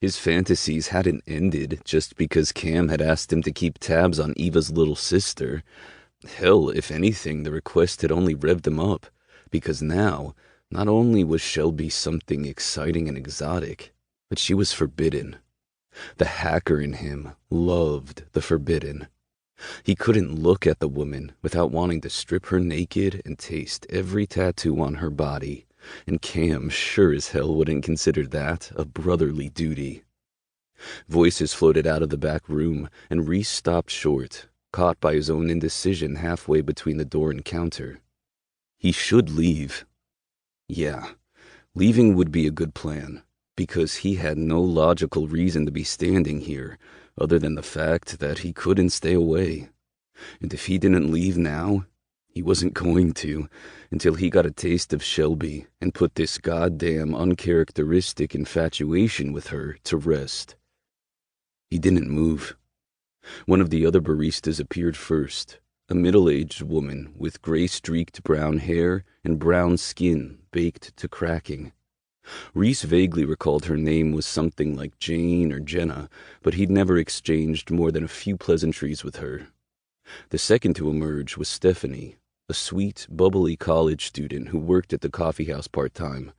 His fantasies hadn't ended just because Cam had asked him to keep tabs on Eva's little sister. Hell, if anything, the request had only revved them up, because now, not only was Shelby something exciting and exotic, but she was forbidden. The hacker in him loved the forbidden. He couldn't look at the woman without wanting to strip her naked and taste every tattoo on her body, and Cam sure as hell wouldn't consider that a brotherly duty. Voices floated out of the back room, and Reece stopped short, caught by his own indecision halfway between the door and counter. He should leave. Yeah, leaving would be a good plan, because he had no logical reason to be standing here, other than the fact that he couldn't stay away. And if he didn't leave now, he wasn't going to, until he got a taste of Shelby and put this goddamn uncharacteristic infatuation with her to rest. He didn't move. One of the other baristas appeared first, a middle-aged woman with gray-streaked brown hair and brown skin baked to cracking. Reece vaguely recalled her name was something like Jane or Jenna, but he'd never exchanged more than a few pleasantries with her. The second to emerge was Stephanie, a sweet, bubbly college student who worked at the coffeehouse part-time.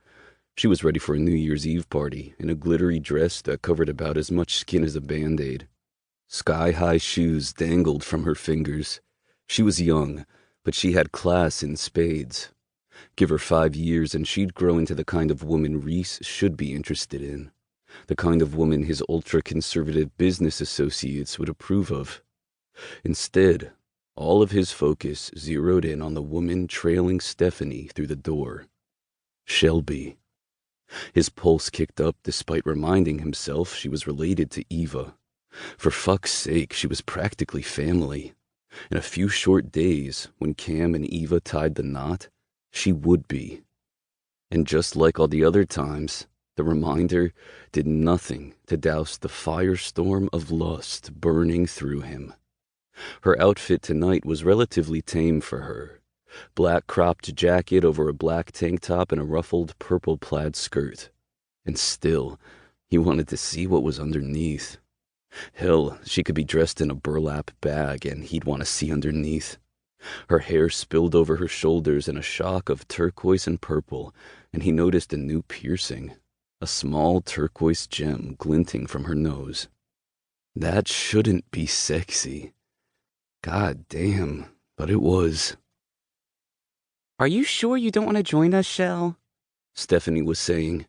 She was ready for a New Year's Eve party in a glittery dress that covered about as much skin as a Band-Aid. Sky-high shoes dangled from her fingers. She was young, but she had class in spades. Give her 5 years and she'd grow into the kind of woman Reece should be interested in. The kind of woman his ultra-conservative business associates would approve of. Instead, all of his focus zeroed in on the woman trailing Stephanie through the door. Shelby. His pulse kicked up despite reminding himself she was related to Eva. For fuck's sake, she was practically family. In a few short days, when Cam and Eva tied the knot, she would be. And just like all the other times, the reminder did nothing to douse the firestorm of lust burning through him. Her outfit tonight was relatively tame for her. Black cropped jacket over a black tank top and a ruffled purple plaid skirt. And still, he wanted to see what was underneath. Hell, she could be dressed in a burlap bag and he'd want to see underneath. Her hair spilled over her shoulders in a shock of turquoise and purple, and he noticed a new piercing, a small turquoise gem glinting from her nose. That shouldn't be sexy. God damn, but it was. "Are you sure you don't want to join us, Shell?" Stephanie was saying.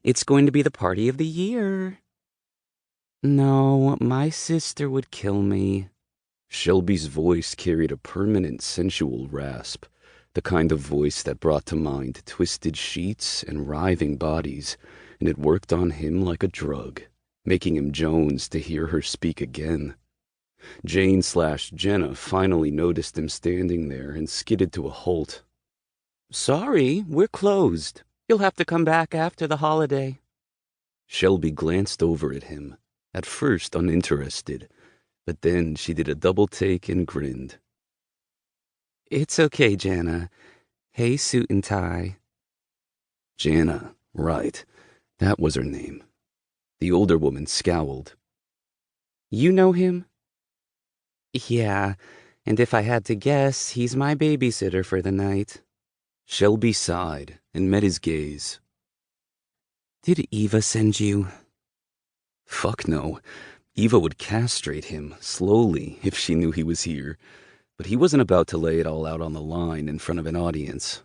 "It's going to be the party of the year." "No, my sister would kill me." Shelby's voice carried a permanent sensual rasp, the kind of voice that brought to mind twisted sheets and writhing bodies, and it worked on him like a drug, making him Jones to hear her speak again. Jane/Jenna finally noticed him standing there and skidded to a halt. "Sorry, we're closed. You'll have to come back after the holiday." Shelby glanced over at him, at first uninterested, but then she did a double take and grinned. "It's okay, Jana. Hey, suit and tie." Jana, right. That was her name. The older woman scowled. "You know him?" "Yeah, and if I had to guess, he's my babysitter for the night." Shelby sighed and met his gaze. "Did Eva send you?" Fuck no. Eva would castrate him, slowly, if she knew he was here, but he wasn't about to lay it all out on the line in front of an audience.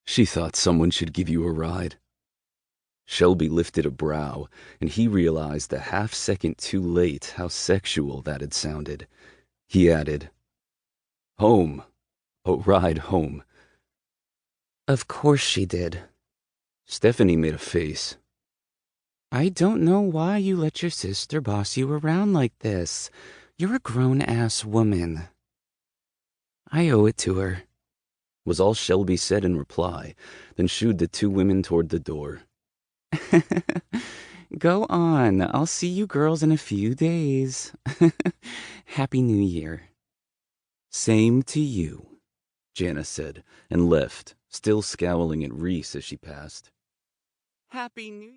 She thought someone should give you a ride. Shelby lifted a brow, and he realized a half-second too late how sexual that had sounded. He added, "Home. A ride home." "Of course she did." Stephanie made a face. "I don't know why you let your sister boss you around like this. You're a grown-ass woman." "I owe it to her," was all Shelby said in reply, then shooed the two women toward the door. "Go on. I'll see you girls in a few days." "Happy New Year." "Same to you," Jana said, and left, still scowling at Reece as she passed. "Happy New Year."